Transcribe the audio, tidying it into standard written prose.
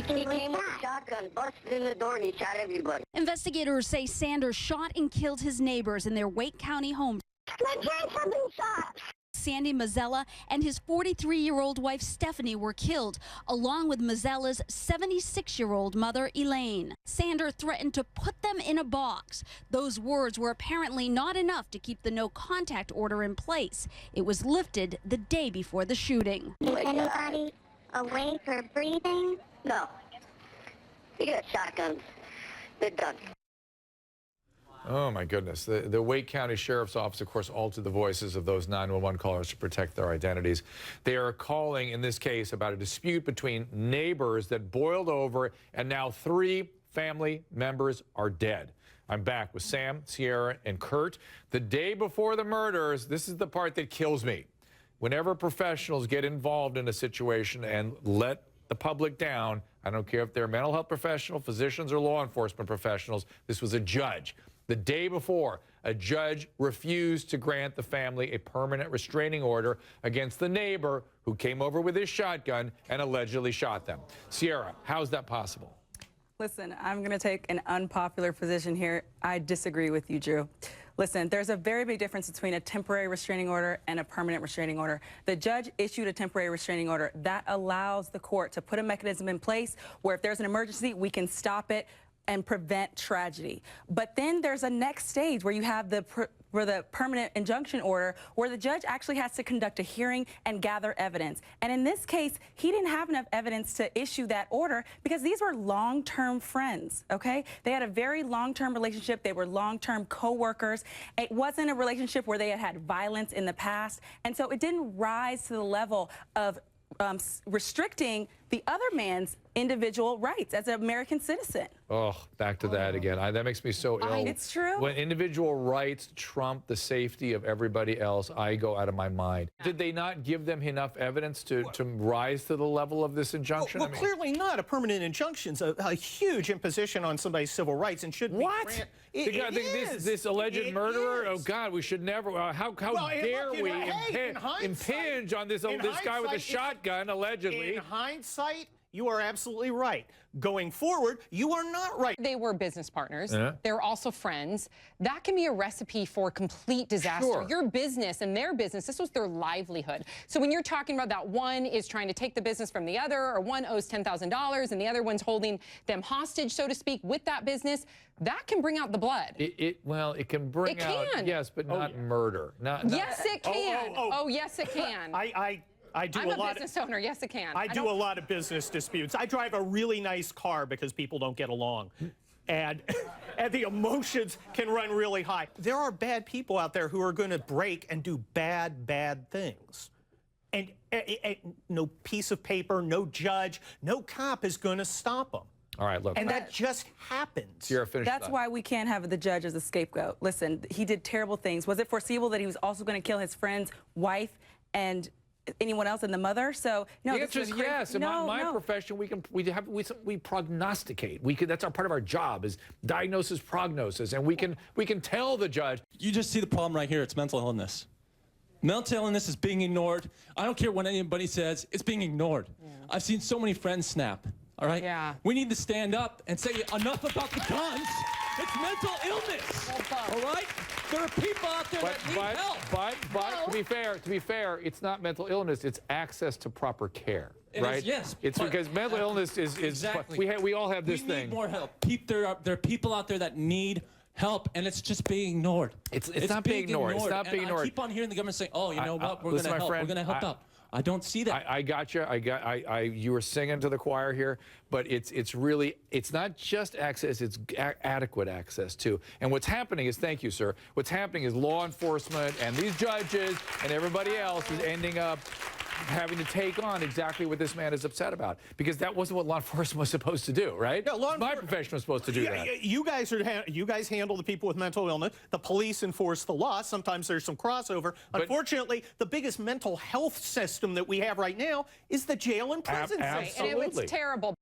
He came with a shotgun, busted in the door, and he shot everybody. Investigators say Sanders shot and killed his neighbors in their Wake County home. My parents have been shot. Sandy Mazzella and his 43-year-old wife Stephanie were killed, along with Mazzella's 76-year-old mother Elaine. Sanders threatened to put them in a box. Those words were apparently not enough to keep the no-contact order in place. It was lifted the day before the shooting. Is anybody awake or breathing? No. You got shotguns. They're done. Oh, my goodness. The Wake County Sheriff's Office, of course, altered the voices of those 911 callers to protect their identities. They are calling, in this case, about a dispute between neighbors that boiled over, and now 3 family members are dead. I'm back with Sam, Sierra, and Kurt. The day before the murders, this is the part that kills me. Whenever professionals get involved in a situation and let the public down, I don't care if they're mental health professionals, physicians, or law enforcement professionals, this was a judge. The day before, a judge refused to grant the family a permanent restraining order against the neighbor who came over with his shotgun and allegedly shot them. Sierra, how is that possible? Listen, I'm going to take an unpopular position here. I disagree with you, Drew. Listen, there's a very big difference between a temporary restraining order and a permanent restraining order. The judge issued a temporary restraining order. That allows the court to put a mechanism in place where if there's an emergency, we can stop it and prevent tragedy. But then there's a next stage where you have the permanent injunction order where the judge actually has to conduct a hearing and gather evidence. And in this case, he didn't have enough evidence to issue that order because these were long-term friends, okay? They had a very long-term relationship. They were long-term co-workers. It wasn't a relationship where they had had violence in the past. And so it didn't rise to the level of restricting the other man's individual rights as an American citizen. Oh, back to that again. That makes me so ill. It's true. When individual rights trump the safety of everybody else, I go out of my mind. Did they not give them enough evidence to rise to the level of this injunction? Well, clearly not. A permanent injunction's a huge imposition on somebody's civil rights and should be What? This alleged murderer? Oh, God, we should never. How dare we impinge on this guy with a shotgun, allegedly? In hindsight, you are absolutely right. Going forward, you are not right. They were business partners. They were also friends. That can be a recipe for complete disaster. Sure. Your business and their business, this was their livelihood. So when you're talking about that one is trying to take the business from the other, or one owes $10,000 and the other one's holding them hostage, so to speak, with that business, that can bring out the blood. Well, it can bring out, yes, but not murder. Yes, it can. Oh, yes, it can. I'm a business owner. Yes, it can. I do a lot of business disputes. I drive a really nice car because people don't get along. And the emotions can run really high. There are bad people out there who are going to break and do bad things. And no piece of paper, no judge, no cop is going to stop them. All right, look. And that just happens. That's why we can't have the judge as a scapegoat. Listen, he did terrible things. Was it foreseeable that he was also going to kill his friend's wife and anyone else and the mother? So no, the answer is yes. In my profession, we prognosticate. That's our part of our job is diagnosis, prognosis, and we can tell the judge. You just see the problem right here. It's mental illness. Mental illness is being ignored. I don't care what anybody says. It's being ignored. I've seen so many friends snap. All right? Yeah. We need to stand up and say enough about the guns. It's mental illness. All right? There are people out there that need help. But to be fair, it's not mental illness. It's access to proper care. Right? Yes. It's because mental illness is exactly. We all have this thing. We need more help. There are people out there that need help, and it's just being ignored. It's not being ignored. It's not being ignored. I keep on hearing the government say, "Oh, you know what? We're going to help. We're going to help out." I don't see that. I got you. You were singing to the choir here, but it's not just access, it's adequate access too. And what's happening is, thank you, sir, what's happening is law enforcement and these judges and everybody else is ending up having to take on exactly what this man is upset about, because that wasn't what law enforcement was supposed to do, right? No, my profession was supposed to do that. You guys handle the people with mental illness. The police enforce the law. Sometimes there's some crossover. Unfortunately, the biggest mental health system that we have right now is the jail and prison system. And it's terrible.